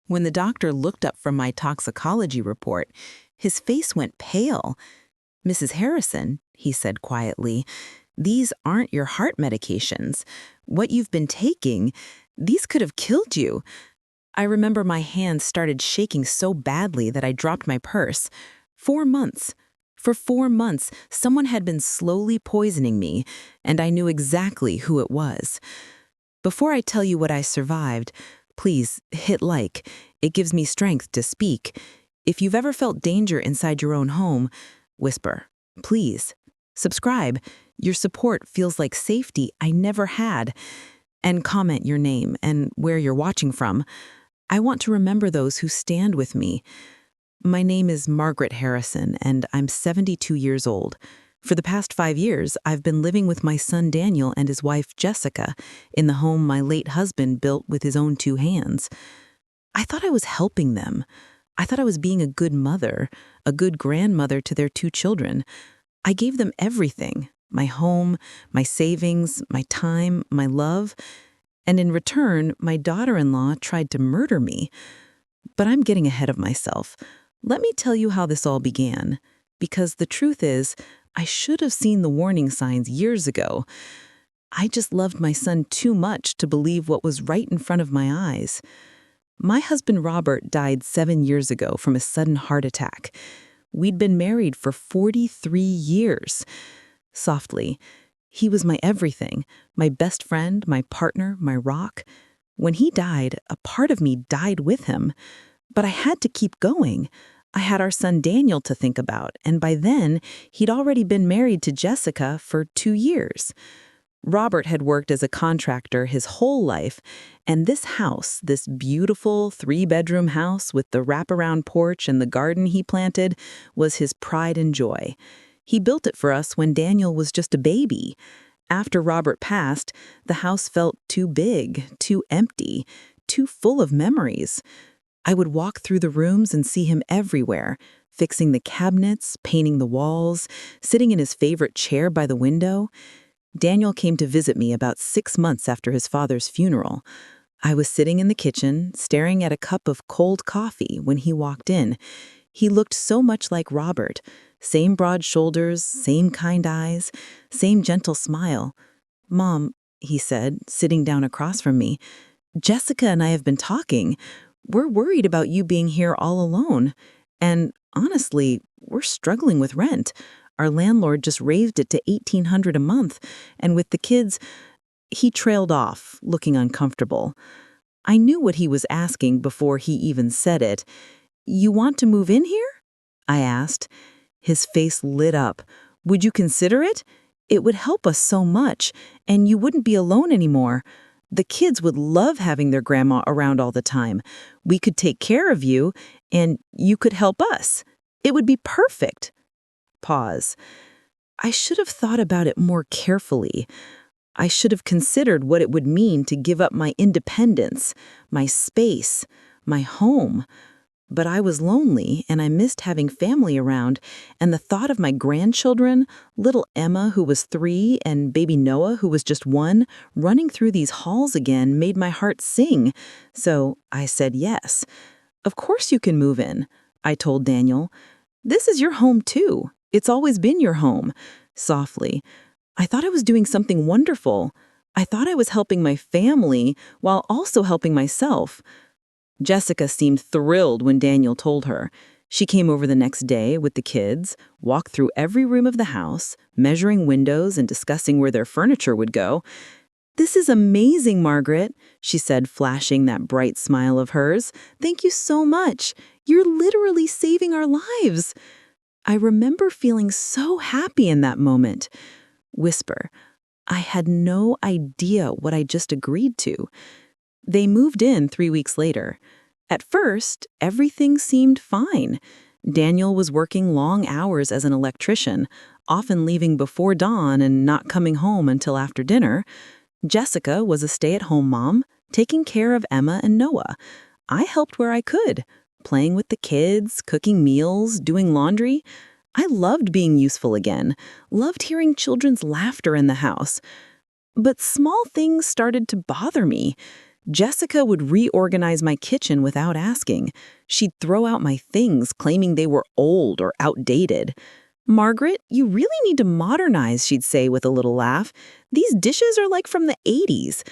When the doctor looked up from my toxicology report, his face went pale. "Mrs. Harrison," he said quietly, "these aren't your heart medications. What you've been taking, these could have killed you." I remember my hands started shaking so badly that I dropped my purse. 4 months. For 4 months, someone had been slowly poisoning me, and I knew exactly who it was. Before I tell you what I survived, please hit like. It gives me strength to speak. If you've ever felt danger inside your own home, whisper, please. Subscribe. Your support feels like safety I never had. And comment your name and where you're watching from. I want to remember those who stand with me. My name is Margaret Harrison, and I'm 72 years old. For the past 5 years, I've been living with my son Daniel and his wife Jessica in the home my late husband built with his own 2 hands. I thought I was helping them. I thought I was being a good mother, a good grandmother to their 2 children. I gave them everything, my home, my savings, my time, my love. And in return, my daughter-in-law tried to murder me. But I'm getting ahead of myself. Let me tell you how this all began. Because the truth is, I should have seen the warning signs years ago. I just loved my son too much to believe what was right in front of my eyes. My husband Robert died 7 years ago from a sudden heart attack. We'd been married for 43 years. Softly, he was my everything, my best friend, my partner, my rock. When he died, a part of me died with him. But I had to keep going. I had our son Daniel to think about, and by then, he'd already been married to Jessica for 2 years. Robert had worked as a contractor his whole life, and this house, this beautiful 3-bedroom house with the wraparound porch and the garden he planted, was his pride and joy. He built it for us when Daniel was just a baby. After Robert passed, the house felt too big, too empty, too full of memories. I would walk through the rooms and see him everywhere, fixing the cabinets, painting the walls, sitting in his favorite chair by the window. Daniel came to visit me about 6 months after his father's funeral. I was sitting in the kitchen, staring at a cup of cold coffee when he walked in. He looked so much like Robert. Same broad shoulders, same kind eyes, same gentle smile. "Mom," he said, sitting down across from me, "Jessica and I have been talking. We're worried about you being here all alone. And honestly, we're struggling with rent. Our landlord just raised it to $1,800 a month, and with the kids..." He trailed off, looking uncomfortable. I knew what he was asking before he even said it. "You want to move in here?" I asked. His face lit up. "Would you consider it? It would help us so much, and you wouldn't be alone anymore. The kids would love having their grandma around all the time. We could take care of you, and you could help us. It would be perfect." Pause. I should have thought about it more carefully. I should have considered what it would mean to give up my independence, my space, my home. But I was lonely, and I missed having family around, and the thought of my grandchildren, little Emma, who was 3, and baby Noah, who was just 1, running through these halls again made my heart sing. So I said yes. "Of course you can move in," I told Daniel. "This is your home too. It's always been your home." Softly. I thought I was doing something wonderful. I thought I was helping my family while also helping myself. Jessica seemed thrilled when Daniel told her. She came over the next day with the kids, walked through every room of the house, measuring windows and discussing where their furniture would go. "This is amazing, Margaret," she said, flashing that bright smile of hers. "Thank you so much. You're literally saving our lives." I remember feeling so happy in that moment. Whisper. I had no idea what I just agreed to. They moved in 3 weeks later. At first, everything seemed fine. Daniel was working long hours as an electrician, often leaving before dawn and not coming home until after dinner. Jessica was a stay-at-home mom, taking care of Emma and Noah. I helped where I could, playing with the kids, cooking meals, doing laundry. I loved being useful again, loved hearing children's laughter in the house. But small things started to bother me. Jessica would reorganize my kitchen without asking. She'd throw out my things, claiming they were old or outdated. "Margaret, you really need to modernize," she'd say with a little laugh. "These dishes are like from the 80s."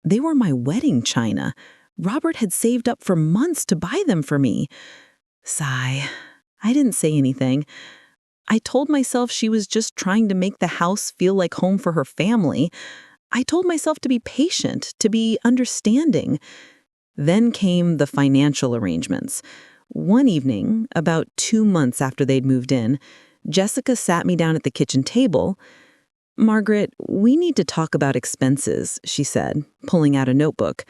They were my wedding china. Robert had saved up for months to buy them for me. Sigh. I didn't say anything. I told myself she was just trying to make the house feel like home for her family. I told myself to be patient, to be understanding. Then came the financial arrangements. One evening, about 2 months after they'd moved in, Jessica sat me down at the kitchen table. "Margaret, we need to talk about expenses," she said, pulling out a notebook.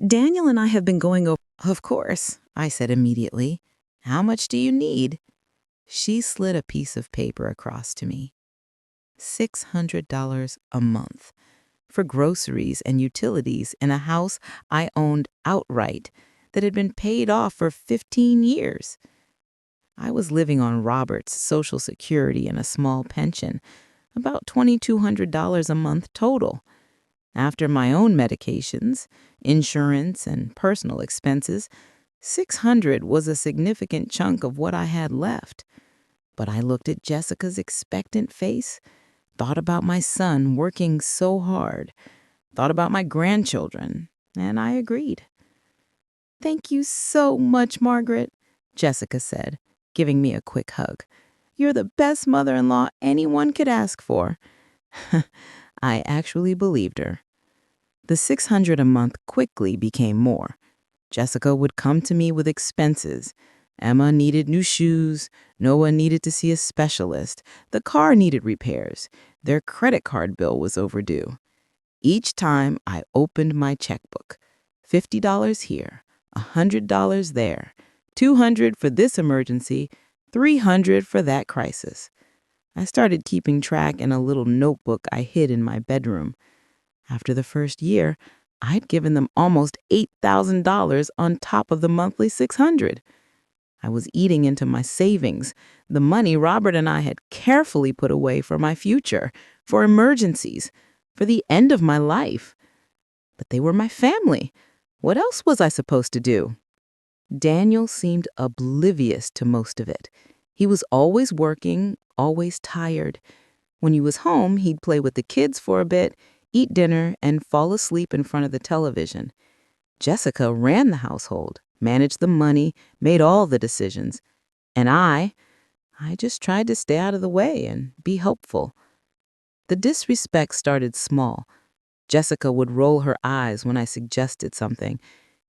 "Daniel and I have been going over—" "Of course," I said immediately. "How much do you need?" She slid a piece of paper across to me. $600 a month for groceries and utilities in a house I owned outright that had been paid off for 15 years. I was living on Robert's Social Security and a small pension, about $2,200 a month total. After my own medications, insurance, and personal expenses, $600 was a significant chunk of what I had left. But I looked at Jessica's expectant face, thought about my son working so hard, thought about my grandchildren, and I agreed. "Thank you so much, Margaret," Jessica said, giving me a quick hug. "You're the best mother-in-law anyone could ask for." I actually believed her. The $600 a month quickly became more. Jessica would come to me with expenses. Emma needed new shoes. Noah needed to see a specialist. The car needed repairs. Their credit card bill was overdue. Each time I opened my checkbook, $50 here, $100 there, $200 for this emergency, $300 for that crisis. I started keeping track in a little notebook I hid in my bedroom. After the first year, I'd given them almost $8,000 on top of the monthly $600. I was eating into my savings, the money Robert and I had carefully put away for my future, for emergencies, for the end of my life. But they were my family. What else was I supposed to do? Daniel seemed oblivious to most of it. He was always working, always tired. When he was home, he'd play with the kids for a bit, eat dinner, and fall asleep in front of the television. Jessica ran the household, managed the money, made all the decisions. And I just tried to stay out of the way and be helpful. The disrespect started small. Jessica would roll her eyes when I suggested something.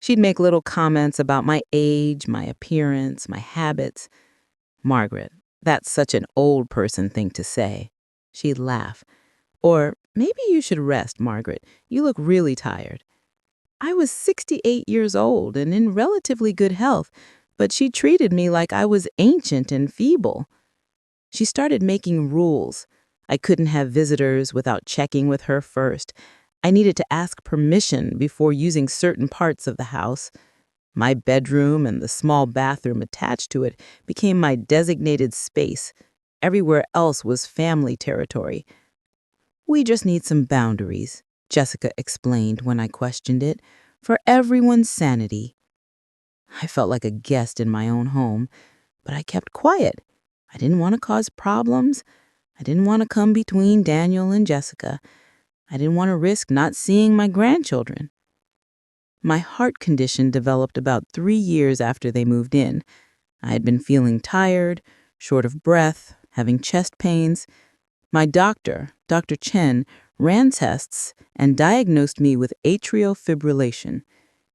She'd make little comments about my age, my appearance, my habits. "Margaret, that's such an old person thing to say." She'd laugh. Or, "Maybe you should rest, Margaret. You look really tired." I was 68 years old and in relatively good health, but she treated me like I was ancient and feeble. She started making rules. I couldn't have visitors without checking with her first. I needed to ask permission before using certain parts of the house. My bedroom and the small bathroom attached to it became my designated space. Everywhere else was family territory. "We just need some boundaries," Jessica explained when I questioned it, "for everyone's sanity." I felt like a guest in my own home, but I kept quiet. I didn't want to cause problems. I didn't want to come between Daniel and Jessica. I didn't want to risk not seeing my grandchildren. My heart condition developed about 3 years after they moved in. I had been feeling tired, short of breath, having chest pains. My doctor, Dr. Chen, ran tests and diagnosed me with atrial fibrillation.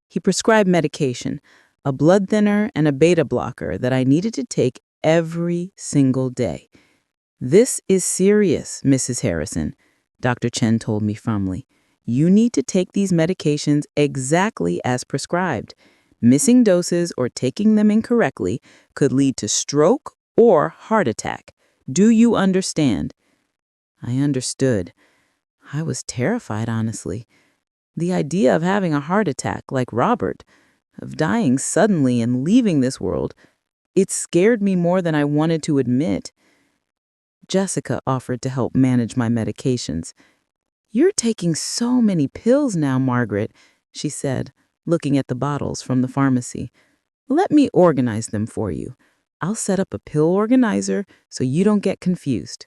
He prescribed medication, a blood thinner and a beta blocker that I needed to take every single day. "This is serious, Mrs. Harrison," Dr. Chen told me firmly. "You need to take these medications exactly as prescribed. Missing doses or taking them incorrectly could lead to stroke or heart attack. Do you understand?" I understood. I was terrified, honestly. The idea of having a heart attack like Robert, of dying suddenly and leaving this world, it scared me more than I wanted to admit. Jessica offered to help manage my medications. "You're taking so many pills now, Margaret. she said, looking at the bottles from the pharmacy. Let me organize them for you. I'll set up a pill organizer so you don't get confused.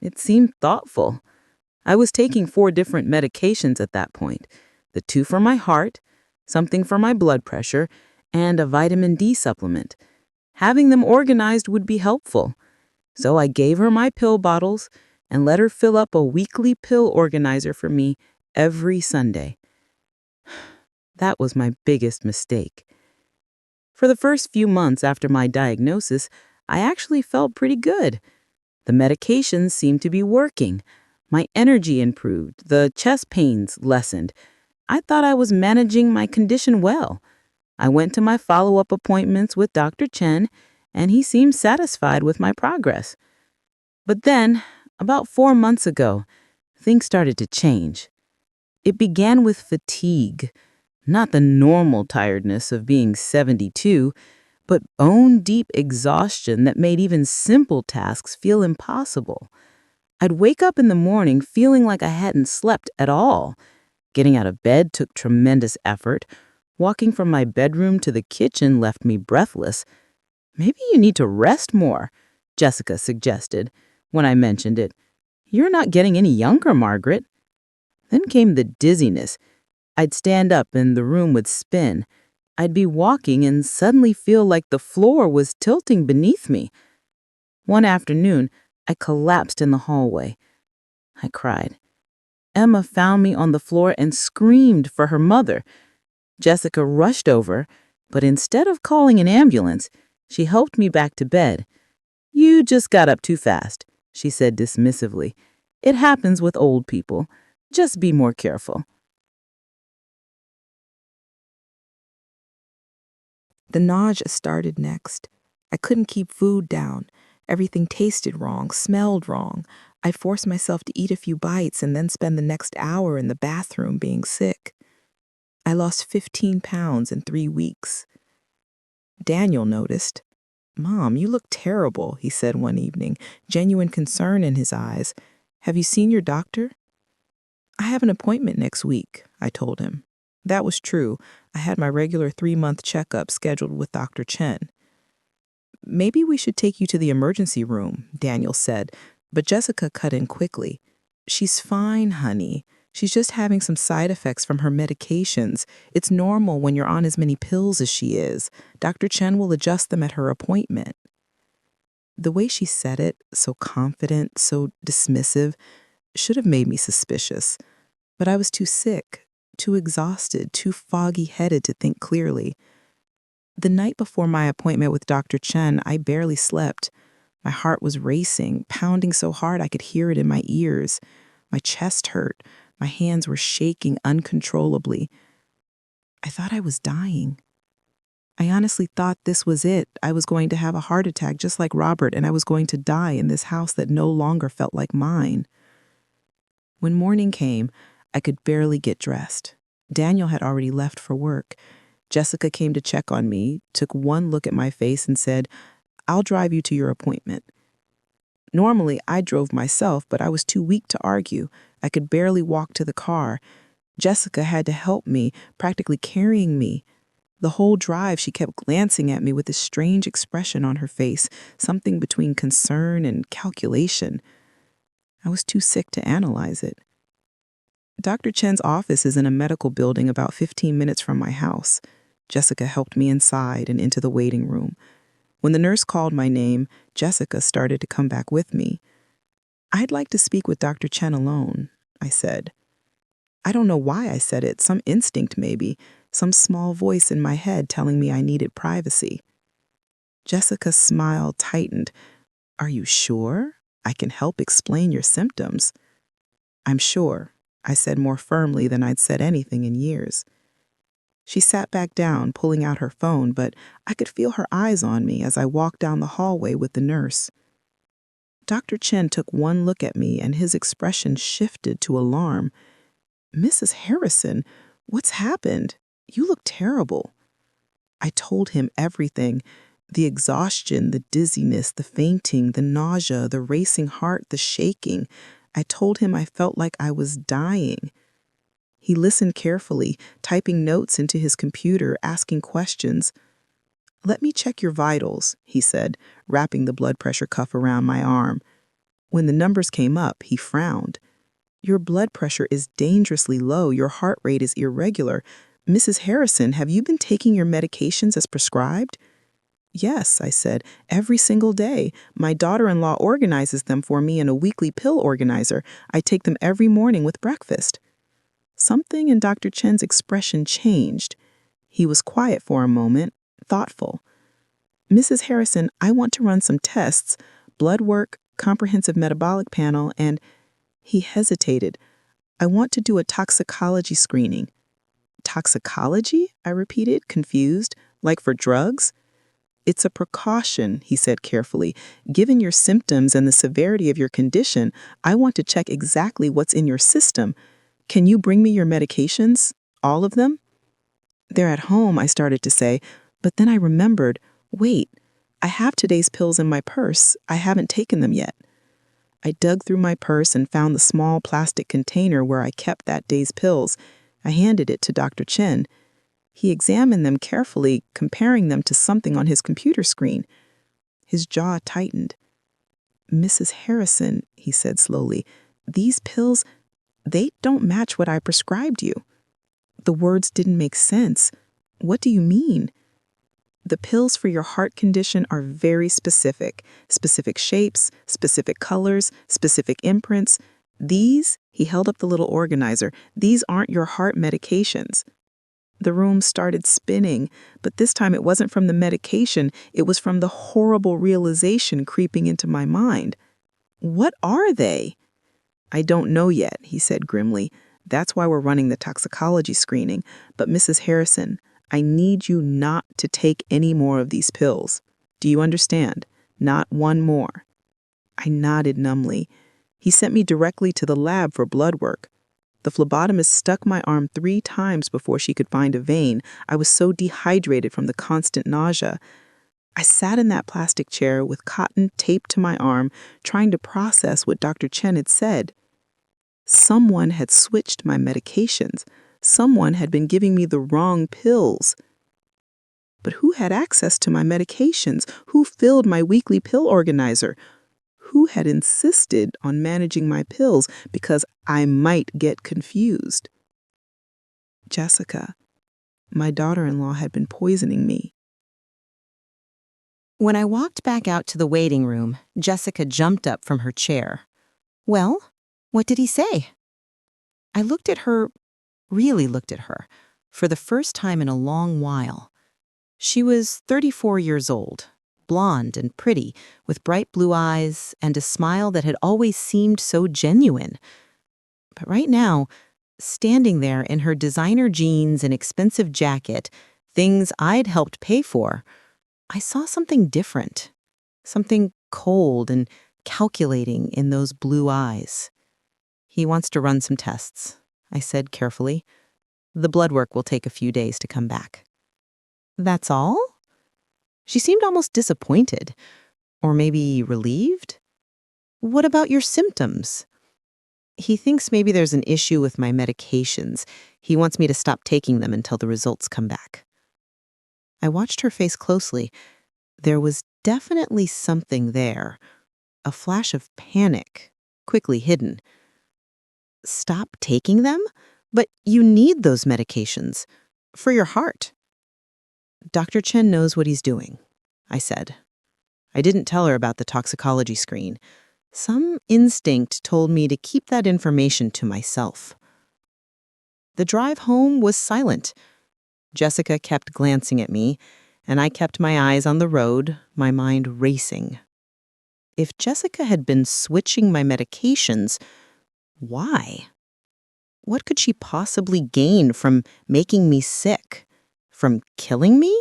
It seemed thoughtful. I was taking 4 different medications at that point, the 2 for my heart, something for my blood pressure, and a vitamin D supplement. Having them organized would be helpful. So I gave her my pill bottles and let her fill up a weekly pill organizer for me every Sunday. That was my biggest mistake. For the first few months after my diagnosis, I actually felt pretty good. The medications seemed to be working. My energy improved, the chest pains lessened. I thought I was managing my condition well. I went to my follow-up appointments with Dr. Chen, and he seemed satisfied with my progress. But then, about 4 months ago, things started to change. It began with fatigue, not the normal tiredness of being 72, but bone-deep exhaustion that made even simple tasks feel impossible. I'd wake up in the morning feeling like I hadn't slept at all. Getting out of bed took tremendous effort. Walking from my bedroom to the kitchen left me breathless. Maybe you need to rest more, Jessica suggested when I mentioned it. You're not getting any younger, Margaret. Then came the dizziness. I'd stand up and the room would spin. I'd be walking and suddenly feel like the floor was tilting beneath me. One afternoon, I collapsed in the hallway. I cried. Emma found me on the floor and screamed for her mother. Jessica rushed over, but instead of calling an ambulance, she helped me back to bed. You just got up too fast, she said dismissively. It happens with old people. Just be more careful. The nausea started next. I couldn't keep food down. Everything tasted wrong, smelled wrong. I forced myself to eat a few bites and then spend the next hour in the bathroom being sick. I lost 15 pounds in 3 weeks. Daniel noticed. "Mom, you look terrible," he said one evening, genuine concern in his eyes. "Have you seen your doctor?" "I have an appointment next week," I told him. That was true. I had my regular 3-month checkup scheduled with Dr. Chen. "Maybe we should take you to the emergency room," Daniel said, but Jessica cut in quickly. "She's fine, honey. She's just having some side effects from her medications. It's normal when you're on as many pills as she is. Dr. Chen will adjust them at her appointment." The way she said it, so confident, so dismissive, should have made me suspicious. But I was too sick, too exhausted, too foggy-headed to think clearly. The night before my appointment with Dr. Chen, I barely slept. My heart was racing, pounding so hard I could hear it in my ears. My chest hurt. My hands were shaking uncontrollably. I thought I was dying. I honestly thought this was it. I was going to have a heart attack just like Robert, and I was going to die in this house that no longer felt like mine. When morning came, I could barely get dressed. Daniel had already left for work. Jessica came to check on me, took one look at my face and said, "I'll drive you to your appointment." Normally, I drove myself, but I was too weak to argue. I could barely walk to the car. Jessica had to help me, practically carrying me. The whole drive, she kept glancing at me with this strange expression on her face, something between concern and calculation. I was too sick to analyze it. Dr. Chen's office is in a medical building about 15 minutes from my house. Jessica helped me inside and into the waiting room. When the nurse called my name, Jessica started to come back with me. "I'd like to speak with Dr. Chen alone," I said. I don't know why I said it, some instinct maybe, some small voice in my head telling me I needed privacy. Jessica's smile tightened. "Are you sure? I can help explain your symptoms." "I'm sure," I said more firmly than I'd said anything in years. She sat back down, pulling out her phone, but I could feel her eyes on me as I walked down the hallway with the nurse. Dr. Chen took one look at me and his expression shifted to alarm. "Mrs. Harrison, what's happened? You look terrible." I told him everything. The exhaustion, the dizziness, the fainting, the nausea, the racing heart, the shaking. I told him I felt like I was dying. He listened carefully, typing notes into his computer, asking questions. "Let me check your vitals," he said, wrapping the blood pressure cuff around my arm. When the numbers came up, he frowned. "Your blood pressure is dangerously low. Your heart rate is irregular. Mrs. Harrison, have you been taking your medications as prescribed?" "Yes," I said, "every single day. My daughter-in-law organizes them for me in a weekly pill organizer. I take them every morning with breakfast." Something in Dr. Chen's expression changed. He was quiet for a moment, thoughtful. "Mrs. Harrison, I want to run some tests, blood work, comprehensive metabolic panel, and—" He hesitated. "I want to do a toxicology screening." "Toxicology?" I repeated, confused. "Like for drugs?" "It's a precaution," he said carefully. "Given your symptoms and the severity of your condition, I want to check exactly what's in your system. Can you bring me your medications? All of them?" "They're at home," I started to say, but then I remembered, wait, I have today's pills in my purse. I haven't taken them yet. I dug through my purse and found the small plastic container where I kept that day's pills. I handed it to Dr. Chen. He examined them carefully, comparing them to something on his computer screen. His jaw tightened. "Mrs. Harrison," he said slowly, "these pills, they don't match what I prescribed you." The words didn't make sense. "What do you mean?" "The pills for your heart condition are very specific. Specific shapes, specific colors, specific imprints. These," he held up the little organizer, "these aren't your heart medications." The room started spinning, but this time it wasn't from the medication, it was from the horrible realization creeping into my mind. "What are they?" "I don't know yet," he said grimly. "That's why we're running the toxicology screening. But Mrs. Harrison, I need you not to take any more of these pills. Do you understand? Not one more." I nodded numbly. He sent me directly to the lab for blood work. The phlebotomist stuck my arm 3 times before she could find a vein. I was so dehydrated from the constant nausea. I sat in that plastic chair with cotton taped to my arm, trying to process what Dr. Chen had said. Someone had switched my medications. Someone had been giving me the wrong pills. But who had access to my medications? Who filled my weekly pill organizer? Who had insisted on managing my pills because I might get confused? Jessica, my daughter-in-law, had been poisoning me. When I walked back out to the waiting room, Jessica jumped up from her chair. "Well, what did he say?" I looked at her, really looked at her, for the first time in a long while. She was 34 years old, blonde and pretty, with bright blue eyes and a smile that had always seemed so genuine. But right now, standing there in her designer jeans and expensive jacket, things I'd helped pay for, I saw something different, something cold and calculating in those blue eyes. "He wants to run some tests," I said carefully. "The blood work will take a few days to come back." "That's all?" She seemed almost disappointed, or maybe relieved. "What about your symptoms?" "He thinks maybe there's an issue with my medications. He wants me to stop taking them until the results come back." I watched her face closely. There was definitely something there, a flash of panic, quickly hidden. "Stop taking them? But you need those medications. For your heart." "Dr. Chen knows what he's doing," I said. I didn't tell her about the toxicology screen. Some instinct told me to keep that information to myself. The drive home was silent. Jessica kept glancing at me, and I kept my eyes on the road, my mind racing. If Jessica had been switching my medications, why? What could she possibly gain from making me sick? From killing me?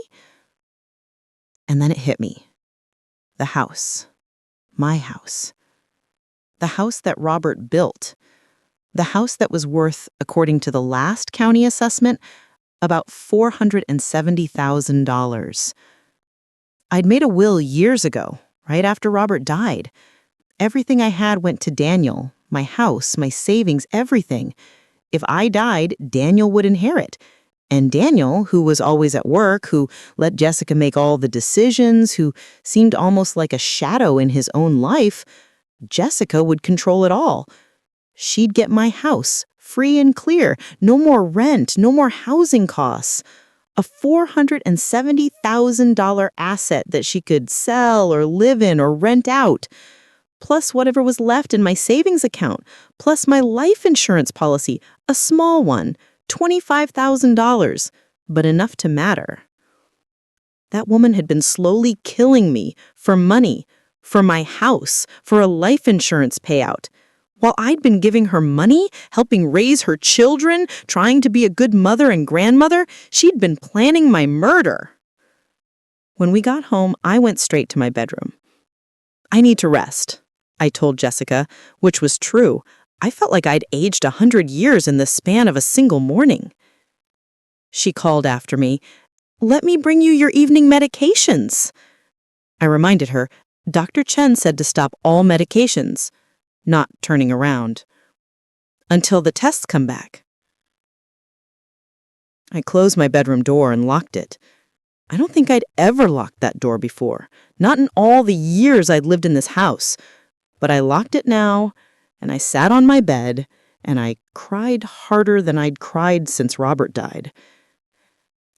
And then it hit me. The house. My house. The house that Robert built. The house that was worth, according to the last county assessment, about $470,000. I'd made a will years ago, right after Robert died. Everything I had went to Daniel, my house, my savings, everything. If I died, Daniel would inherit. And Daniel, who was always at work, who let Jessica make all the decisions, who seemed almost like a shadow in his own life, Jessica would control it all. She'd get my house, free and clear, no more rent, no more housing costs. A $470,000 asset that she could sell or live in or rent out, plus whatever was left in my savings account, plus my life insurance policy, a small one, $25,000, but enough to matter. That woman had been slowly killing me for money, for my house, for a life insurance payout. While I'd been giving her money, helping raise her children, trying to be a good mother and grandmother, she'd been planning my murder. When we got home, I went straight to my bedroom. I need to rest, I told Jessica, which was true. I felt like I'd aged 100 years in the span of a single morning. She called after me, "Let me bring you your evening medications." I reminded her, Dr. Chen said to stop all medications, not turning around, until the tests come back. I closed my bedroom door and locked it. I don't think I'd ever locked that door before, not in all the years I'd lived in this house. But I locked it now, and I sat on my bed, and I cried harder than I'd cried since Robert died.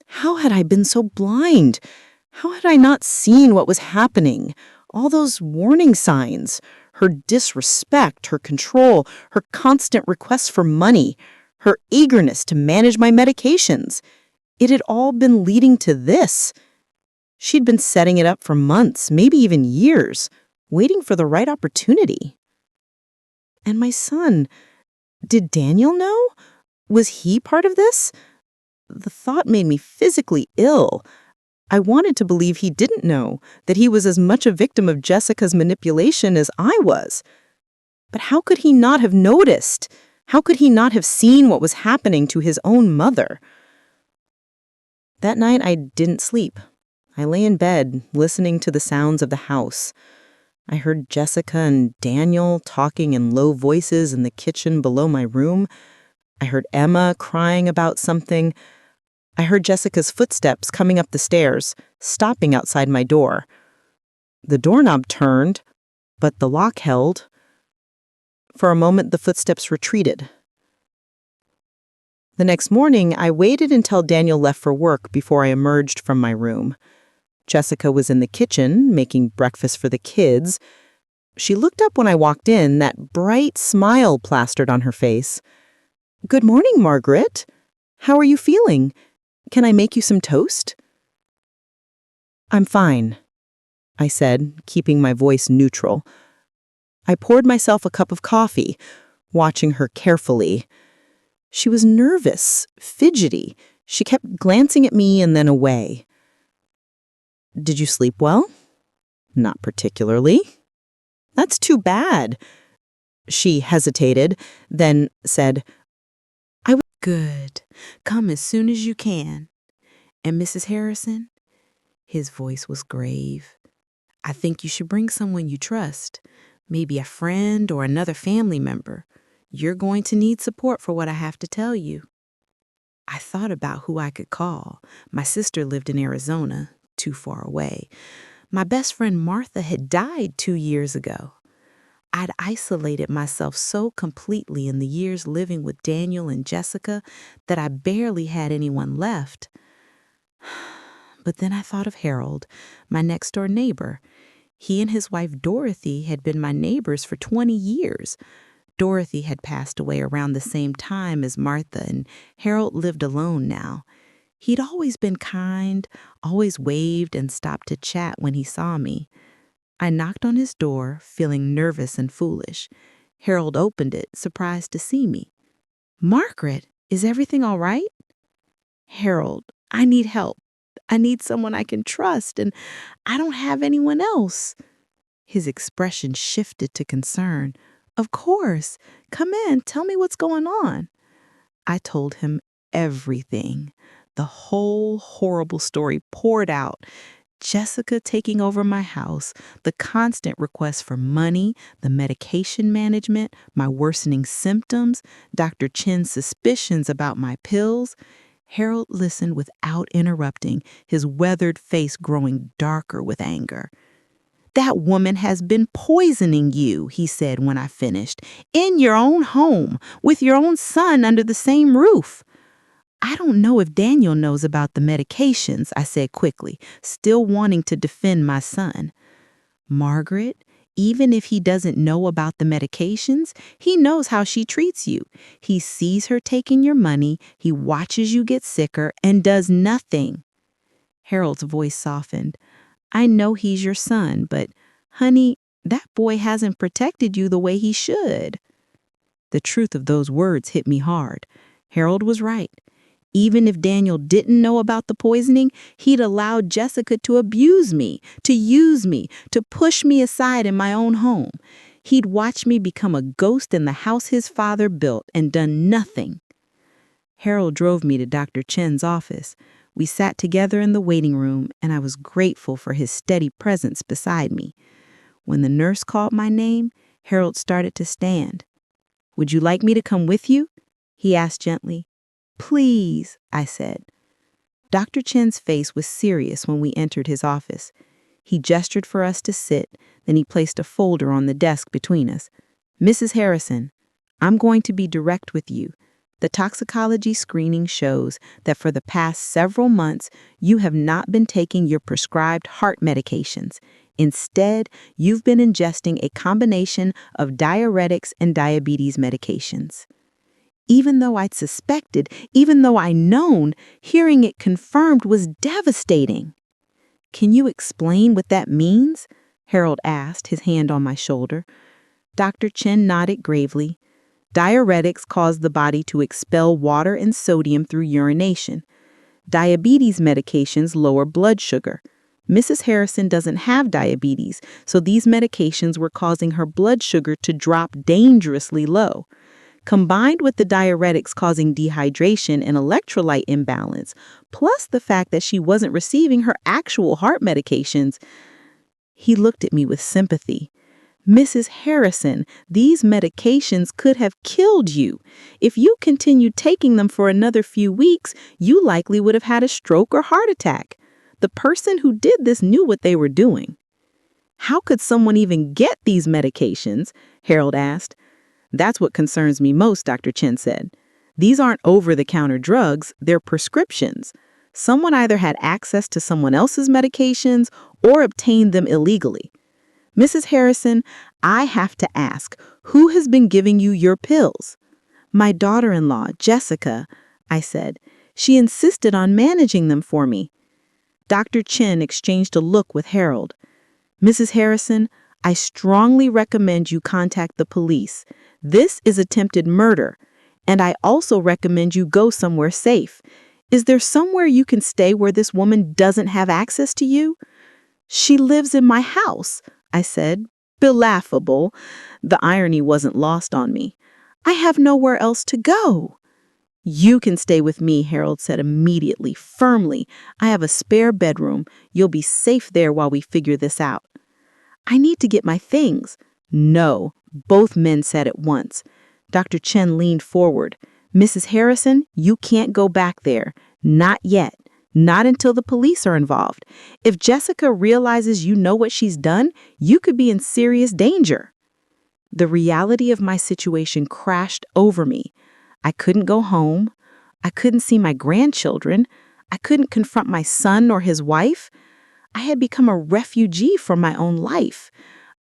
How had I been so blind? How had I not seen what was happening? All those warning signs, her disrespect, her control, her constant requests for money, her eagerness to manage my medications. It had all been leading to this. She'd been setting it up for months, maybe even years, waiting for the right opportunity. And my son, did Daniel know? Was he part of this? The thought made me physically ill. I wanted to believe he didn't know, that he was as much a victim of Jessica's manipulation as I was. But how could he not have noticed? How could he not have seen what was happening to his own mother? That night I didn't sleep. I lay in bed, listening to the sounds of the house. I heard Jessica and Daniel talking in low voices in the kitchen below my room. I heard Emma crying about something. I heard Jessica's footsteps coming up the stairs, stopping outside my door. The doorknob turned, but the lock held. For a moment, the footsteps retreated. The next morning, I waited until Daniel left for work before I emerged from my room. Jessica was in the kitchen, making breakfast for the kids. She looked up when I walked in, that bright smile plastered on her face. "Good morning, Margaret. How are you feeling? Can I make you some toast?" "I'm fine," I said, keeping my voice neutral. I poured myself a cup of coffee, watching her carefully. She was nervous, fidgety. She kept glancing at me and then away. "Did you sleep well?" "Not particularly." "That's too bad." She hesitated, then said, Good. Come as soon as you can. And Mrs. Harrison? His voice was grave. I think you should bring someone you trust, maybe a friend or another family member. You're going to need support for what I have to tell you. I thought about who I could call. My sister lived in Arizona, too far away. My best friend Martha had died 2 years ago. I'd isolated myself so completely in the years living with Daniel and Jessica that I barely had anyone left. But then I thought of Harold, my next-door neighbor. He and his wife Dorothy had been my neighbors for 20 years. Dorothy had passed away around the same time as Martha, and Harold lived alone now. He'd always been kind, always waved and stopped to chat when he saw me. I knocked on his door, feeling nervous and foolish. Harold opened it, surprised to see me. "Margaret, is everything all right?" "Harold, I need help. I need someone I can trust, and I don't have anyone else." His expression shifted to concern. "Of course. Come in. Tell me what's going on." I told him everything. The whole horrible story poured out. Jessica taking over my house, the constant requests for money, the medication management, my worsening symptoms, Dr. Chen's suspicions about my pills. Harold listened without interrupting, his weathered face growing darker with anger. "That woman has been poisoning you," he said when I finished, "in your own home, with your own son under the same roof." "I don't know if Daniel knows about the medications," I said quickly, still wanting to defend my son. "Margaret, even if he doesn't know about the medications, he knows how she treats you. He sees her taking your money, he watches you get sicker, and does nothing." Harold's voice softened. "I know he's your son, but, honey, that boy hasn't protected you the way he should." The truth of those words hit me hard. Harold was right. Even if Daniel didn't know about the poisoning, he'd allowed Jessica to abuse me, to use me, to push me aside in my own home. He'd watched me become a ghost in the house his father built and done nothing. Harold drove me to Dr. Chen's office. We sat together in the waiting room, and I was grateful for his steady presence beside me. When the nurse called my name, Harold started to stand. "Would you like me to come with you?" he asked gently. "Please," I said. Dr. Chen's face was serious when we entered his office. He gestured for us to sit, then he placed a folder on the desk between us. "Mrs. Harrison, I'm going to be direct with you. The toxicology screening shows that for the past several months, you have not been taking your prescribed heart medications. Instead, you've been ingesting a combination of diuretics and diabetes medications." Even though I'd suspected, even though I'd known, hearing it confirmed was devastating. "Can you explain what that means?" Harold asked, his hand on my shoulder. Dr. Chen nodded gravely. "Diuretics cause the body to expel water and sodium through urination. Diabetes medications lower blood sugar. Mrs. Harrison doesn't have diabetes, so these medications were causing her blood sugar to drop dangerously low. Combined with the diuretics causing dehydration and electrolyte imbalance, plus the fact that she wasn't receiving her actual heart medications." He looked at me with sympathy. "Mrs. Harrison, these medications could have killed you. If you continued taking them for another few weeks, you likely would have had a stroke or heart attack. The person who did this knew what they were doing." "How could someone even get these medications?" Harold asked. "That's what concerns me most," Dr. Chen said. "These aren't over-the-counter drugs, they're prescriptions. Someone either had access to someone else's medications or obtained them illegally. Mrs. Harrison, I have to ask, who has been giving you your pills?" "My daughter-in-law, Jessica," I said. "She insisted on managing them for me." Dr. Chen exchanged a look with Harold. "Mrs. Harrison, I strongly recommend you contact the police. This is attempted murder, and I also recommend you go somewhere safe. Is there somewhere you can stay where this woman doesn't have access to you?" "She lives in my house," I said, belaughable. The irony wasn't lost on me. "I have nowhere else to go." "You can stay with me," Harold said immediately, firmly. "I have a spare bedroom. You'll be safe there while we figure this out." "I need to get my things." "No," both men said at once. Dr. Chen leaned forward. "Mrs. Harrison, you can't go back there. Not yet. Not until the police are involved. If Jessica realizes you know what she's done, you could be in serious danger." The reality of my situation crashed over me. I couldn't go home. I couldn't see my grandchildren. I couldn't confront my son or his wife. I had become a refugee from my own life.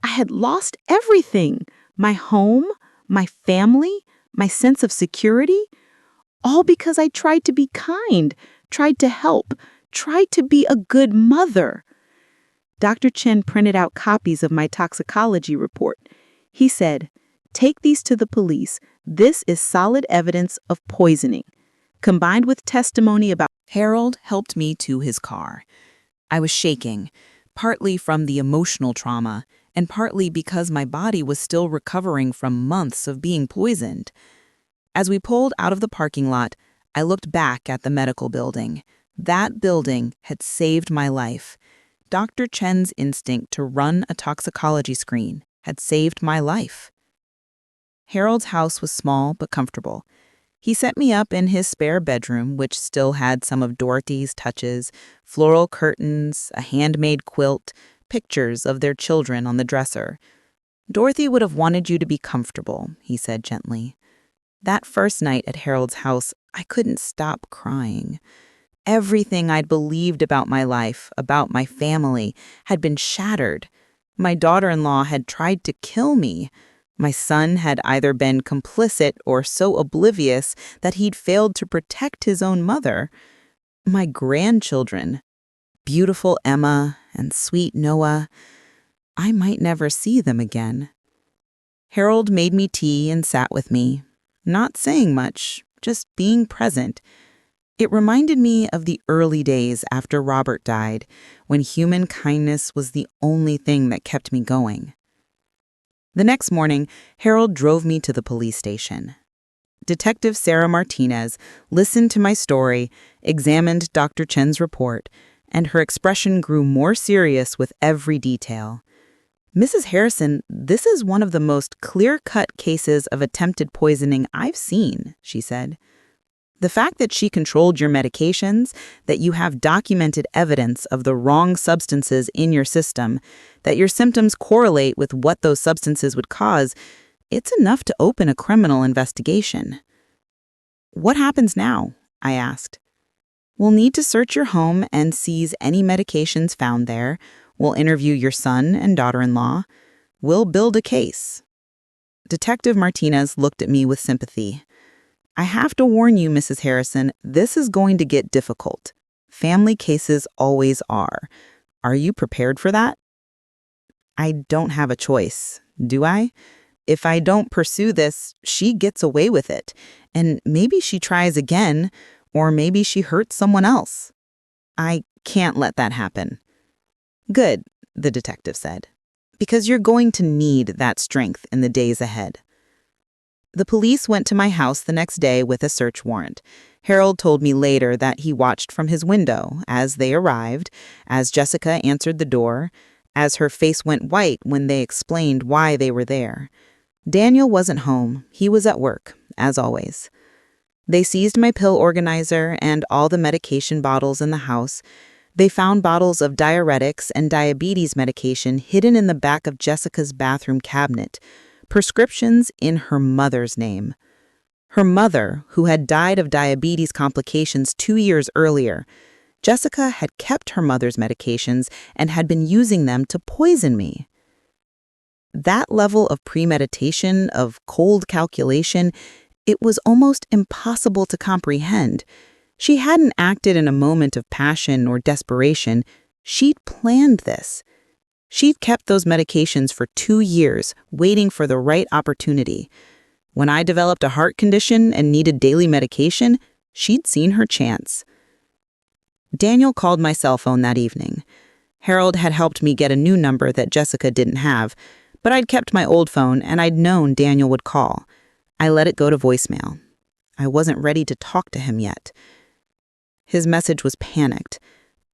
I had lost everything: my home, my family, my sense of security. All because I tried to be kind, tried to help, tried to be a good mother. Dr. Chen printed out copies of my toxicology report. He said, "Take these to the police. This is solid evidence of poisoning." Combined with testimony about Harold helped me to his car. I was shaking, partly from the emotional trauma and partly because my body was still recovering from months of being poisoned. As we pulled out of the parking lot, I looked back at the medical building. That building had saved my life. Dr. Chen's instinct to run a toxicology screen had saved my life. Harold's house was small but comfortable. He set me up in his spare bedroom, which still had some of Dorothy's touches, floral curtains, a handmade quilt, pictures of their children on the dresser. "Dorothy would have wanted you to be comfortable," he said gently. That first night at Harold's house, I couldn't stop crying. Everything I'd believed about my life, about my family, had been shattered. My daughter-in-law had tried to kill me. My son had either been complicit or so oblivious that he'd failed to protect his own mother. My grandchildren, beautiful Emma and sweet Noah, I might never see them again. Harold made me tea and sat with me, not saying much, just being present. It reminded me of the early days after Robert died, when human kindness was the only thing that kept me going. The next morning, Harold drove me to the police station. Detective Sarah Martinez listened to my story, examined Dr. Chen's report, and her expression grew more serious with every detail. "Mrs. Harrison, this is one of the most clear-cut cases of attempted poisoning I've seen," she said. "The fact that she controlled your medications, that you have documented evidence of the wrong substances in your system, that your symptoms correlate with what those substances would cause, it's enough to open a criminal investigation." "What happens now?" I asked. "We'll need to search your home and seize any medications found there. We'll interview your son and daughter-in-law. We'll build a case." Detective Martinez looked at me with sympathy. "I have to warn you, Mrs. Harrison, this is going to get difficult. Family cases always are. Are you prepared for that?" "I don't have a choice, do I? If I don't pursue this, she gets away with it. And maybe she tries again, or maybe she hurts someone else. I can't let that happen." "Good," the detective said, "because you're going to need that strength in the days ahead." The police went to my house the next day with a search warrant. Harold told me later that he watched from his window as they arrived, as Jessica answered the door, as her face went white when they explained why they were there. Daniel wasn't home. He was at work, as always. They seized my pill organizer and all the medication bottles in the house. They found bottles of diuretics and diabetes medication hidden in the back of Jessica's bathroom cabinet. Prescriptions in her mother's name. Her mother, who had died of diabetes complications 2 years earlier. Jessica had kept her mother's medications and had been using them to poison me. That level of premeditation, of cold calculation, it was almost impossible to comprehend. She hadn't acted in a moment of passion or desperation. She'd planned this. She'd kept those medications for 2 years, waiting for the right opportunity. When I developed a heart condition and needed daily medication, she'd seen her chance. Daniel called my cell phone that evening. Harold had helped me get a new number that Jessica didn't have, but I'd kept my old phone and I'd known Daniel would call. I let it go to voicemail. I wasn't ready to talk to him yet. His message was panicked.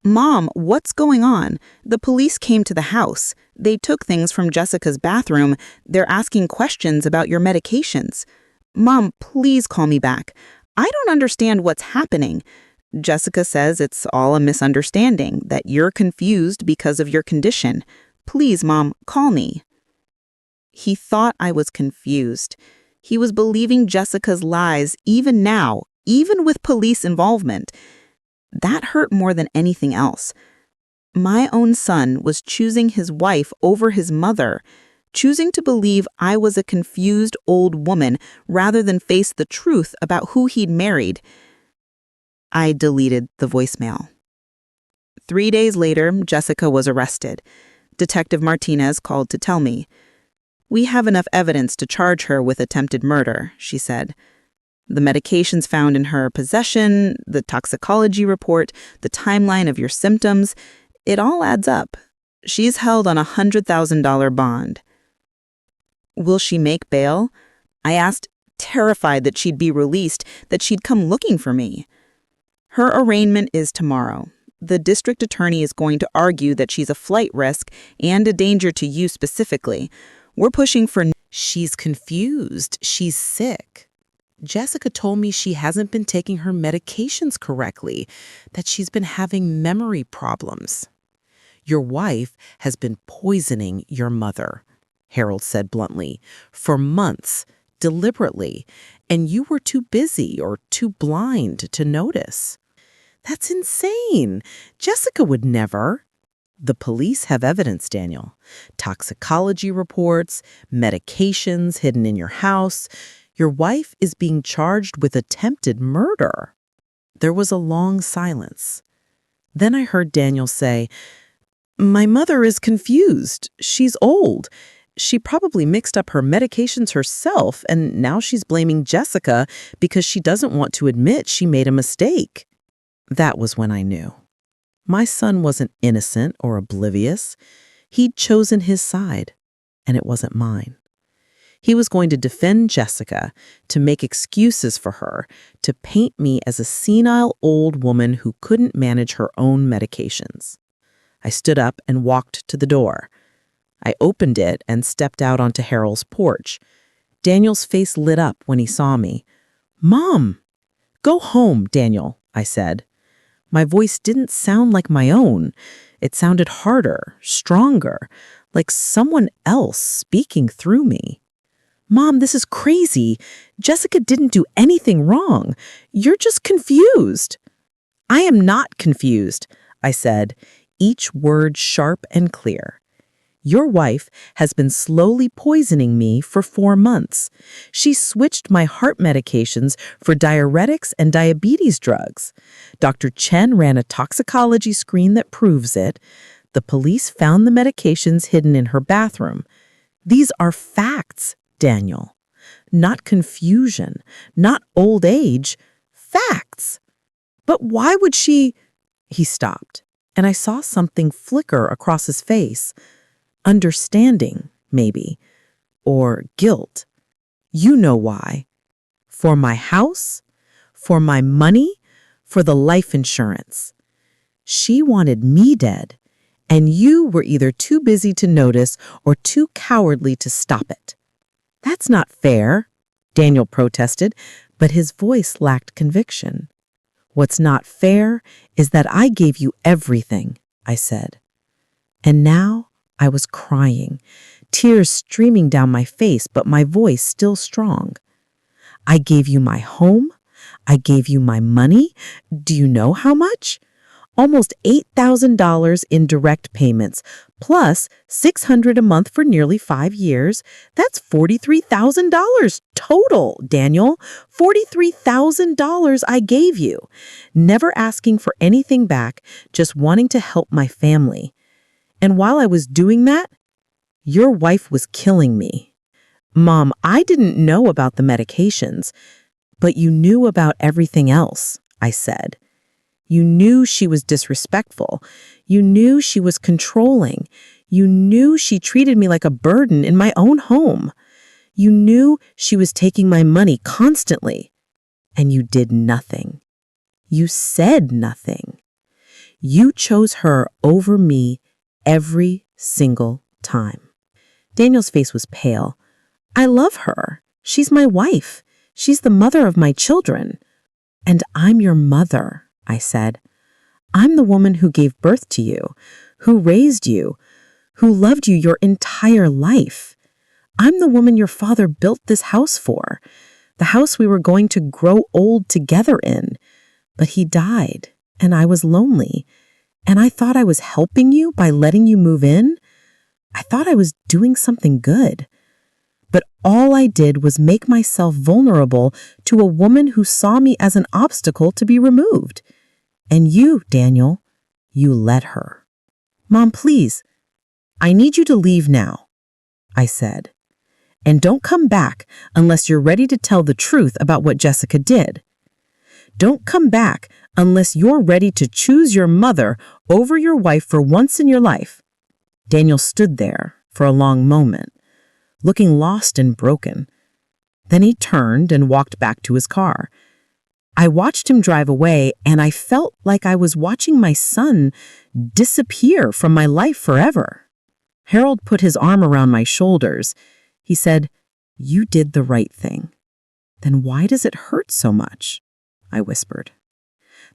"Mom, what's going on? The police came to the house. They took things from Jessica's bathroom. They're asking questions about your medications. Mom, please call me back. I don't understand what's happening. Jessica says it's all a misunderstanding, that you're confused because of your condition. Please, Mom, call me." He thought I was confused. He was believing Jessica's lies even now, even with police involvement. That hurt more than anything else. My own son was choosing his wife over his mother, choosing to believe I was a confused old woman rather than face the truth about who he'd married. I deleted the voicemail. 3 days later, Jessica was arrested. Detective Martinez called to tell me. "We have enough evidence to charge her with attempted murder," she said. "The medications found in her possession, the toxicology report, the timeline of your symptoms, it all adds up. She's held on a $100,000 bond." "Will she make bail?" I asked, terrified that she'd be released, that she'd come looking for me. "Her arraignment is tomorrow. the district attorney is going to argue that she's a flight risk and a danger to you specifically. We're pushing for... She's confused. She's sick. Jessica told me she hasn't been taking her medications correctly, that she's been having memory problems. Your wife has been poisoning your mother, Harold said bluntly, for months, deliberately, and you were too busy or too blind to notice. That's insane. Jessica would never. The police have evidence, Daniel. Toxicology reports, medications hidden in your house. Your wife is being charged with attempted murder. There was a long silence. Then I heard Daniel say, "My mother is confused. She's old. She probably mixed up her medications herself, and now she's blaming Jessica because she doesn't want to admit she made a mistake." That was when I knew. My son wasn't innocent or oblivious. He'd chosen his side, and it wasn't mine. He was going to defend Jessica, to make excuses for her, to paint me as a senile old woman who couldn't manage her own medications. I stood up and walked to the door. I opened it and stepped out onto Harold's porch. Daniel's face lit up when he saw me. "Mom!" "Go home, Daniel," I said. My voice didn't sound like my own. It sounded harder, stronger, like someone else speaking through me. "Mom, this is crazy. Jessica didn't do anything wrong. You're just confused." "I am not confused," I said, each word sharp and clear. "Your wife has been slowly poisoning me for 4 months. She switched my heart medications for diuretics and diabetes drugs. Dr. Chen ran a toxicology screen that proves it. The police found the medications hidden in her bathroom. These are facts, Daniel. Not confusion, not old age. Facts. But why would she..." He stopped, and I saw something flicker across his face. Understanding, maybe, or guilt. "You know why. For my house, for my money, for the life insurance. She wanted me dead, and you were either too busy to notice or too cowardly to stop it." "That's not fair," Daniel protested, but his voice lacked conviction. "What's not fair is that I gave you everything," I said. And now I was crying, tears streaming down my face, but my voice still strong. "I gave you my home. I gave you my money. Do you know how much? Almost $8,000 in direct payments, plus $600 a month for nearly 5 years. That's $43,000 total, Daniel. $43,000 I gave you. Never asking for anything back, just wanting to help my family. And while I was doing that, your wife was killing me. Mom, I didn't know about the medications, but you knew about everything else," I said. "You knew she was disrespectful. You knew she was controlling. You knew she treated me like a burden in my own home. You knew she was taking my money constantly. And you did nothing. You said nothing. You chose her over me every single time." Daniel's face was pale. "I love her. She's my wife. She's the mother of my children." "And I'm your mother," I said. "I'm the woman who gave birth to you, who raised you, who loved you your entire life. I'm the woman your father built this house for, the house we were going to grow old together in. But he died, and I was lonely. And I thought I was helping you by letting you move in. I thought I was doing something good. But all I did was make myself vulnerable to a woman who saw me as an obstacle to be removed. And you, Daniel, you let her. Mom, please, I need you to leave now," I said. "And don't come back unless you're ready to tell the truth about what Jessica did. Don't come back unless you're ready to choose your mother over your wife for once in your life." Daniel stood there for a long moment, looking lost and broken. Then he turned and walked back to his car. I watched him drive away, and I felt like I was watching my son disappear from my life forever. Harold put his arm around my shoulders. He said, "You did the right thing." "Then why does it hurt so much?" I whispered.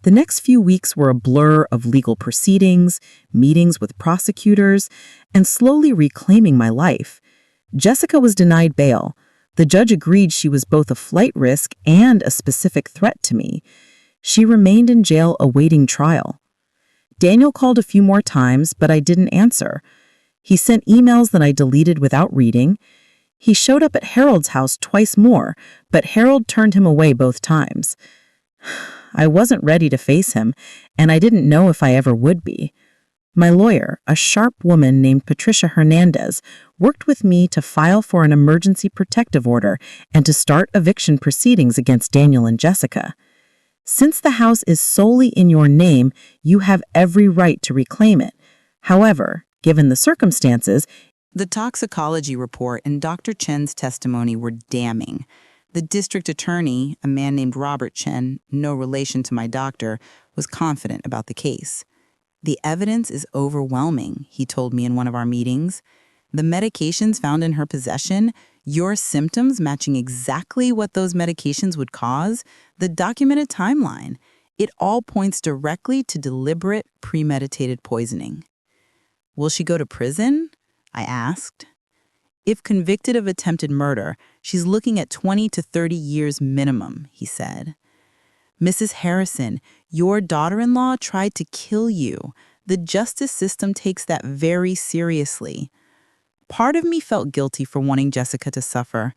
The next few weeks were a blur of legal proceedings, meetings with prosecutors, and slowly reclaiming my life. Jessica was denied bail. The judge agreed she was both a flight risk and a specific threat to me. She remained in jail awaiting trial. Daniel called a few more times, but I didn't answer. He sent emails that I deleted without reading. He showed up at Harold's house twice more, but Harold turned him away both times. I wasn't ready to face him, and I didn't know if I ever would be. My lawyer, a sharp woman named Patricia Hernandez, worked with me to file for an emergency protective order and to start eviction proceedings against Daniel and Jessica. Since the house is solely in your name, you have every right to reclaim it. However, given the circumstances, The toxicology report and Dr. Chen's testimony were damning. The district attorney, a man named Robert Chen, no relation to my doctor, was confident about the case. "The evidence is overwhelming," he told me in one of our meetings. "The medications found in her possession, your symptoms matching exactly what those medications would cause, the documented timeline, it all points directly to deliberate, premeditated poisoning." "Will she go to prison?" I asked. "If convicted of attempted murder, she's looking at 20 to 30 years minimum," he said. "Mrs. Harrison, your daughter-in-law tried to kill you. The justice system takes that very seriously." Part of me felt guilty for wanting Jessica to suffer,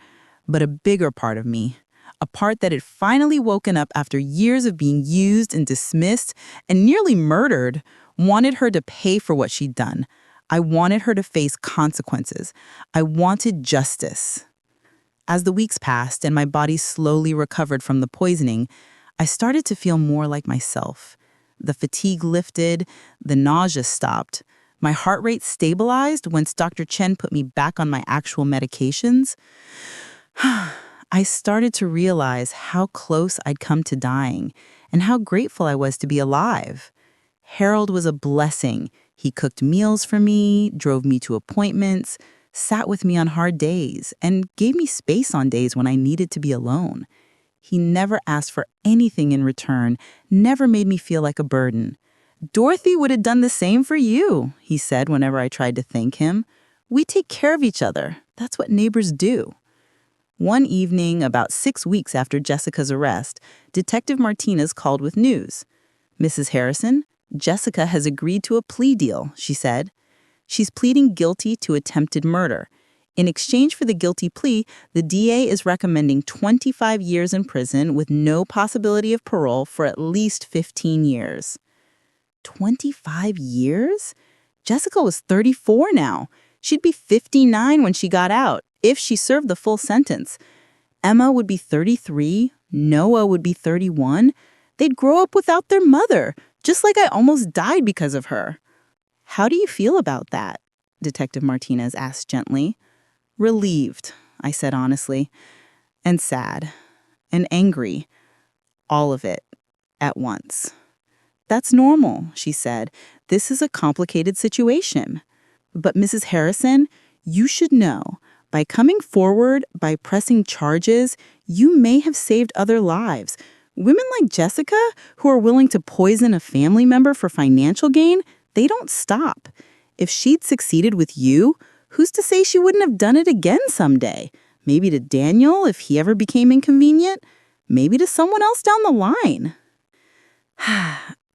but a bigger part of me, a part that had finally woken up after years of being used and dismissed and nearly murdered, wanted her to pay for what she'd done. I wanted her to face consequences. I wanted justice. As the weeks passed and my body slowly recovered from the poisoning, I started to feel more like myself. The fatigue lifted, the nausea stopped. My heart rate stabilized once Dr. Chen put me back on my actual medications. I started to realize how close I'd come to dying and how grateful I was to be alive. Harold was a blessing. He cooked meals for me, drove me to appointments, sat with me on hard days, and gave me space on days when I needed to be alone. He never asked for anything in return, never made me feel like a burden. "Dorothy would have done the same for you," he said whenever I tried to thank him. "We take care of each other. That's what neighbors do." One evening, about 6 weeks after Jessica's arrest, Detective Martinez called with news. "Mrs. Harrison, Jessica has agreed to a plea deal," she said. "She's pleading guilty to attempted murder. In exchange for the guilty plea, the DA is recommending 25 years in prison with no possibility of parole for at least 15 years. 25 years? Jessica was 34 now. She'd be 59 when she got out, if she served the full sentence. Emma would be 33, Noah would be 31. They'd grow up without their mother, just like I almost died because of her." "How do you feel about that?" Detective Martinez asked gently. "Relieved," I said honestly, "and sad, and angry. All of it, at once." "That's normal," she said. "This is a complicated situation. But Mrs. Harrison, you should know, by coming forward, by pressing charges, you may have saved other lives. Women like Jessica, who are willing to poison a family member for financial gain, they don't stop. If she'd succeeded with you, who's to say she wouldn't have done it again someday? Maybe to Daniel, if he ever became inconvenient. Maybe to someone else down the line."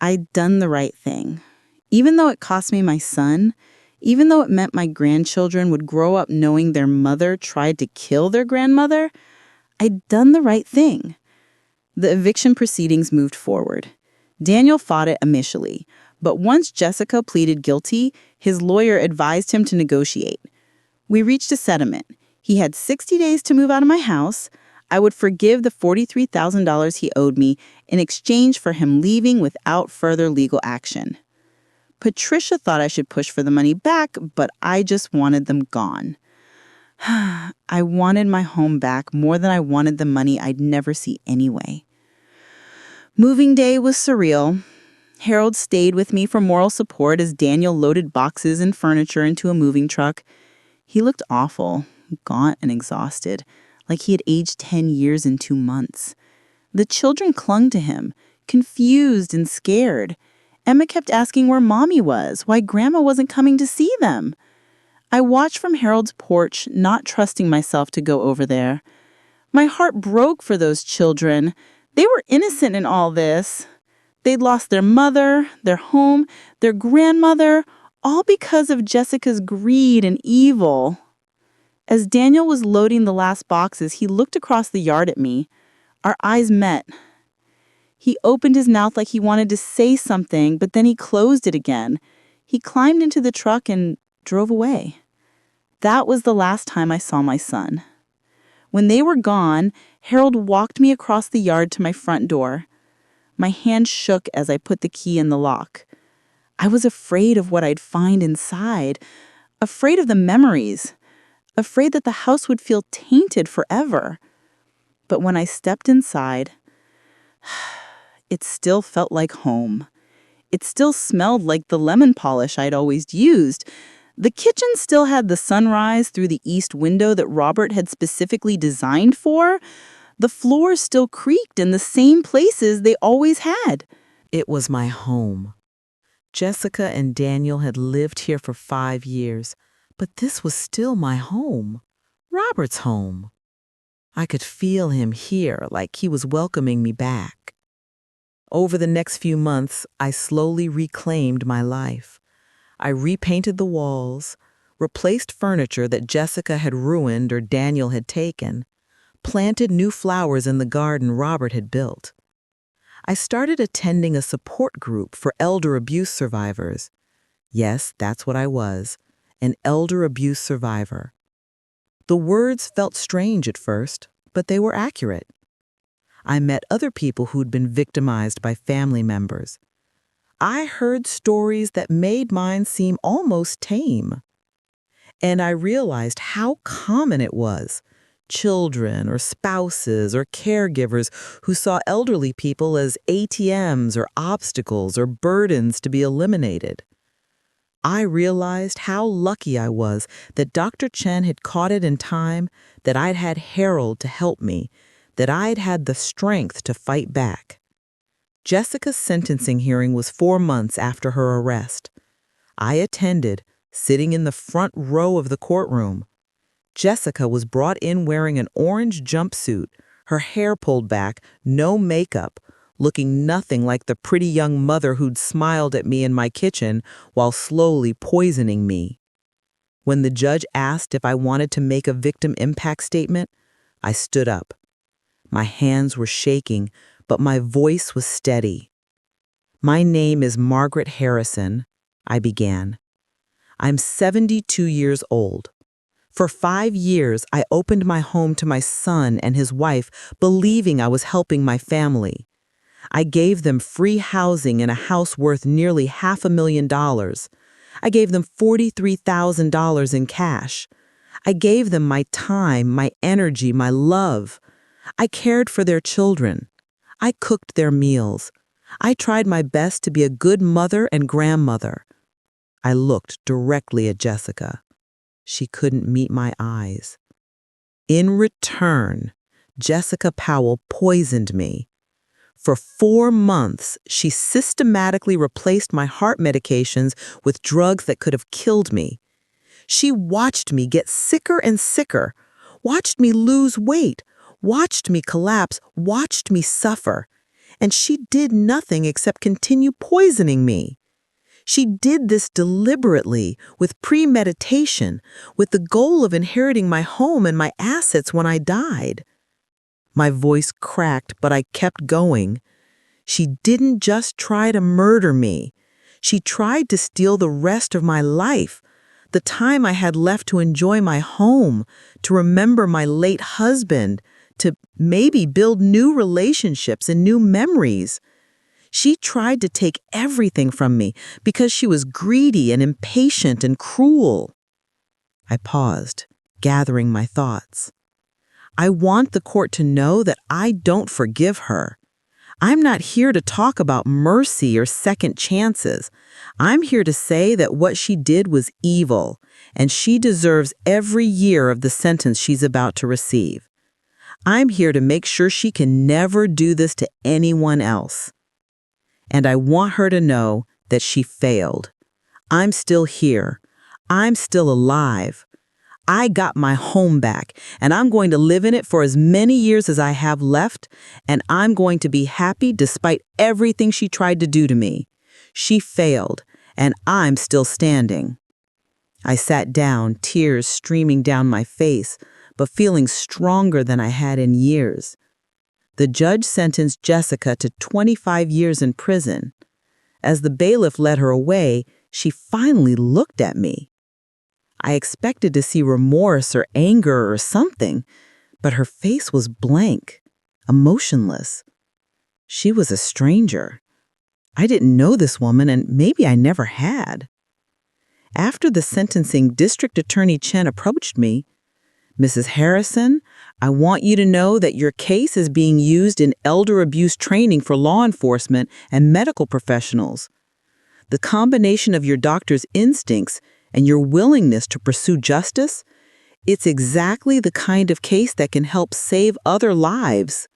I'd done the right thing. Even though it cost me my son, even though it meant my grandchildren would grow up knowing their mother tried to kill their grandmother, I'd done the right thing. The eviction proceedings moved forward. Daniel fought it initially, but once Jessica pleaded guilty, his lawyer advised him to negotiate. We reached a settlement. He had 60 days to move out of my house. I would forgive the $43,000 he owed me in exchange for him leaving without further legal action. Patricia thought I should push for the money back, but I just wanted them gone. I wanted my home back more than I wanted the money I'd never see anyway. Moving day was surreal. Harold stayed with me for moral support as Daniel loaded boxes and furniture into a moving truck. He looked awful, gaunt and exhausted, like he had aged 10 years in 2 months. The children clung to him, confused and scared. Emma kept asking where Mommy was, why Grandma wasn't coming to see them. I watched from Harold's porch, not trusting myself to go over there. My heart broke for those children. They were innocent in all this. They'd lost their mother, their home, their grandmother, all because of Jessica's greed and evil. As Daniel was loading the last boxes, he looked across the yard at me. Our eyes met. He opened his mouth like he wanted to say something, but then he closed it again. He climbed into the truck and drove away. That was the last time I saw my son. When they were gone, Harold walked me across the yard to my front door. My hand shook as I put the key in the lock. I was afraid of what I'd find inside, afraid of the memories, afraid that the house would feel tainted forever. But when I stepped inside, it still felt like home. It still smelled like the lemon polish I'd always used. The kitchen still had the sunrise through the east window that Robert had specifically designed for. The floors still creaked in the same places they always had. It was my home. Jessica and Daniel had lived here for 5 years, but this was still my home, Robert's home. I could feel him here, like he was welcoming me back. Over the next few months, I slowly reclaimed my life. I repainted the walls, replaced furniture that Jessica had ruined or Daniel had taken, planted new flowers in the garden Robert had built. I started attending a support group for elder abuse survivors. Yes, that's what I was, an elder abuse survivor. The words felt strange at first, but they were accurate. I met other people who'd been victimized by family members. I heard stories that made mine seem almost tame. And I realized how common it was. Children or spouses or caregivers who saw elderly people as ATMs or obstacles or burdens to be eliminated. I realized how lucky I was that Dr. Chen had caught it in time, that I'd had Harold to help me, that I'd had the strength to fight back. Jessica's sentencing hearing was 4 months after her arrest. I attended, sitting in the front row of the courtroom. Jessica was brought in wearing an orange jumpsuit, her hair pulled back, no makeup, looking nothing like the pretty young mother who'd smiled at me in my kitchen while slowly poisoning me. When the judge asked if I wanted to make a victim impact statement, I stood up. My hands were shaking, but my voice was steady. "My name is Margaret Harrison," I began. "I'm 72 years old. For 5 years, I opened my home to my son and his wife, believing I was helping my family. I gave them free housing in a house worth nearly $500,000. I gave them $43,000 in cash. I gave them my time, my energy, my love. I cared for their children. I cooked their meals. I tried my best to be a good mother and grandmother." I looked directly at Jessica. She couldn't meet my eyes. In return, Jessica Powell poisoned me. For 4 months, she systematically replaced my heart medications with drugs that could have killed me. She watched me get sicker and sicker, watched me lose weight, watched me collapse, watched me suffer. And she did nothing except continue poisoning me. She did this deliberately, with premeditation, with the goal of inheriting my home and my assets when I died. My voice cracked, but I kept going. She didn't just try to murder me. She tried to steal the rest of my life, the time I had left to enjoy my home, to remember my late husband, to maybe build new relationships and new memories. She tried to take everything from me because she was greedy and impatient and cruel. I paused, gathering my thoughts. I want the court to know that I don't forgive her. I'm not here to talk about mercy or second chances. I'm here to say that what she did was evil, and she deserves every year of the sentence she's about to receive. I'm here to make sure she can never do this to anyone else. And I want her to know that she failed. I'm still here. I'm still alive. I got my home back, and I'm going to live in it for as many years as I have left, and I'm going to be happy despite everything she tried to do to me. She failed, and I'm still standing. I sat down, tears streaming down my face, but feeling stronger than I had in years. The judge sentenced Jessica to 25 years in prison. As the bailiff led her away, she finally looked at me. I expected to see remorse or anger or something, but her face was blank, emotionless. She was a stranger. I didn't know this woman, and maybe I never had. After the sentencing, District Attorney Chen approached me. "Mrs. Harrison, I want you to know that your case is being used in elder abuse training for law enforcement and medical professionals. The combination of your doctor's instincts and your willingness to pursue justice, it's exactly the kind of case that can help save other lives."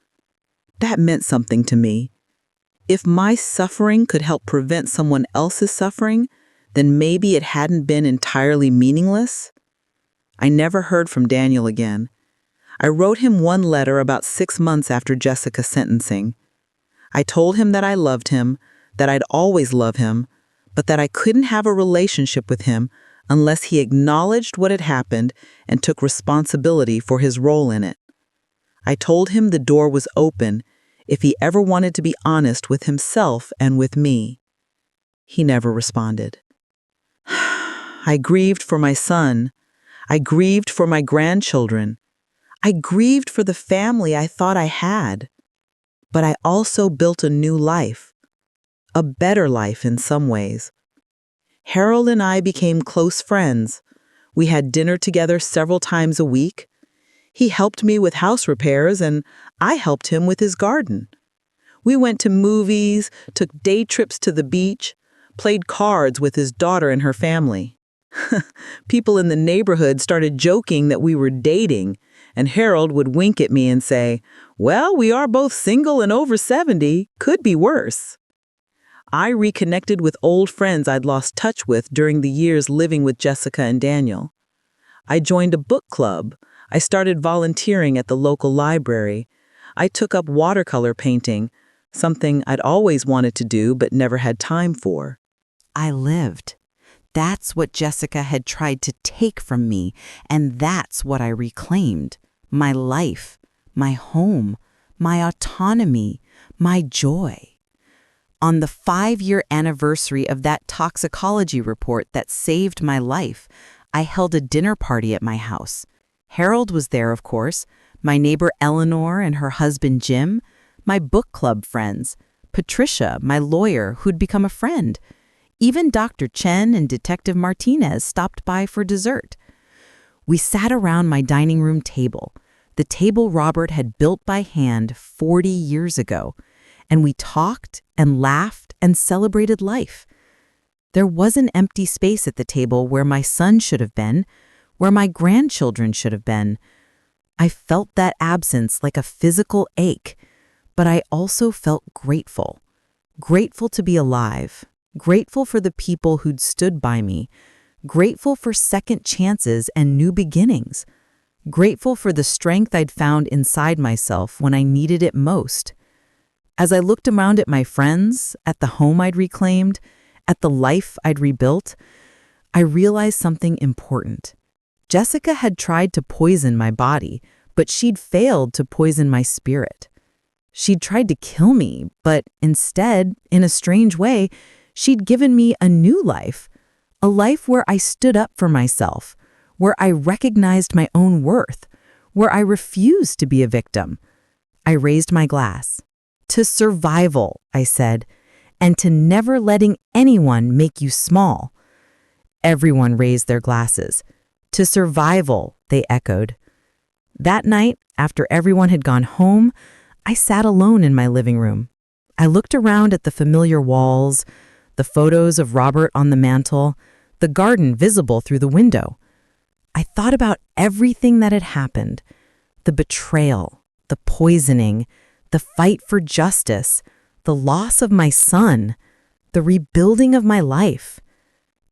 That meant something to me. If my suffering could help prevent someone else's suffering, then maybe it hadn't been entirely meaningless. I never heard from Daniel again. I wrote him one letter about 6 months after Jessica's sentencing. I told him that I loved him, that I'd always love him, but that I couldn't have a relationship with him unless he acknowledged what had happened and took responsibility for his role in it. I told him the door was open if he ever wanted to be honest with himself and with me. He never responded. I grieved for my son. I grieved for my grandchildren. I grieved for the family I thought I had. But I also built a new life, a better life in some ways. Harold and I became close friends. We had dinner together several times a week. He helped me with house repairs, and I helped him with his garden. We went to movies, took day trips to the beach, played cards with his daughter and her family. People in the neighborhood started joking that we were dating, and Harold would wink at me and say, "Well, we are both single and over 70, could be worse." I reconnected with old friends I'd lost touch with during the years living with Jessica and Daniel. I joined a book club. I started volunteering at the local library. I took up watercolor painting, something I'd always wanted to do but never had time for. I lived. That's what Jessica had tried to take from me, and that's what I reclaimed. My life, my home, my autonomy, my joy. On the 5-year anniversary of that toxicology report that saved my life, I held a dinner party at my house. Harold was there, of course, my neighbor Eleanor and her husband Jim, my book club friends, Patricia, my lawyer, who'd become a friend. Even Dr. Chen and Detective Martinez stopped by for dessert. We sat around my dining room table, the table Robert had built by hand 40 years ago, and we talked and laughed and celebrated life. There was an empty space at the table where my son should have been, where my grandchildren should have been. I felt that absence like a physical ache, but I also felt grateful. Grateful to be alive, grateful for the people who'd stood by me, grateful for second chances and new beginnings, grateful for the strength I'd found inside myself when I needed it most. As I looked around at my friends, at the home I'd reclaimed, at the life I'd rebuilt, I realized something important. Jessica had tried to poison my body, but she'd failed to poison my spirit. She'd tried to kill me, but instead, in a strange way, she'd given me a new life, a life where I stood up for myself, where I recognized my own worth, where I refused to be a victim. I raised my glass. To survival, I said, and to never letting anyone make you small. Everyone raised their glasses. To survival, they echoed. That night, after everyone had gone home, I sat alone in my living room. I looked around at the familiar walls, the photos of Robert on the mantel, the garden visible through the window. I thought about everything that had happened, the betrayal, the poisoning, the fight for justice, the loss of my son, the rebuilding of my life.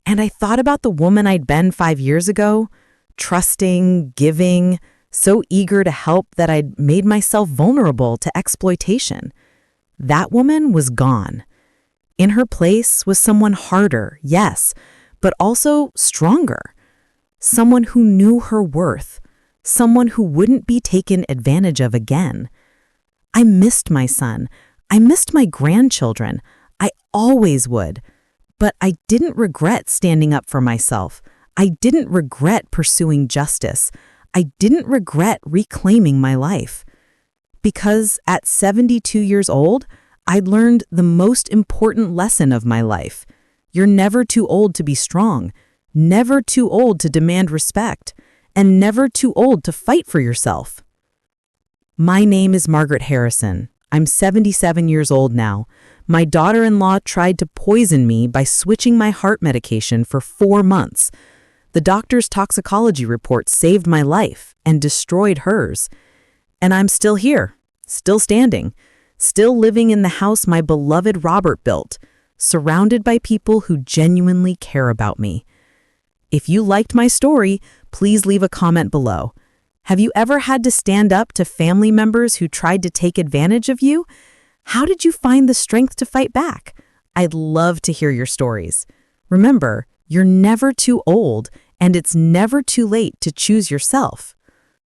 And I thought about the woman I'd been 5 years ago, trusting, giving, so eager to help that I'd made myself vulnerable to exploitation. That woman was gone. In her place was someone harder, yes, but also stronger. Someone who knew her worth, someone who wouldn't be taken advantage of again. I missed my son. I missed my grandchildren. I always would. But I didn't regret standing up for myself. I didn't regret pursuing justice. I didn't regret reclaiming my life. Because at 72 years old, I'd learned the most important lesson of my life. You're never too old to be strong, never too old to demand respect, and never too old to fight for yourself. My name is Margaret Harrison. I'm 77 years old now. My daughter-in-law tried to poison me by switching my heart medication for 4 months. The doctor's toxicology report saved my life and destroyed hers. And I'm still here, still standing, still living in the house my beloved Robert built, surrounded by people who genuinely care about me. If you liked my story, please leave a comment below. Have you ever had to stand up to family members who tried to take advantage of you? How did you find the strength to fight back? I'd love to hear your stories. Remember, you're never too old, and it's never too late to choose yourself.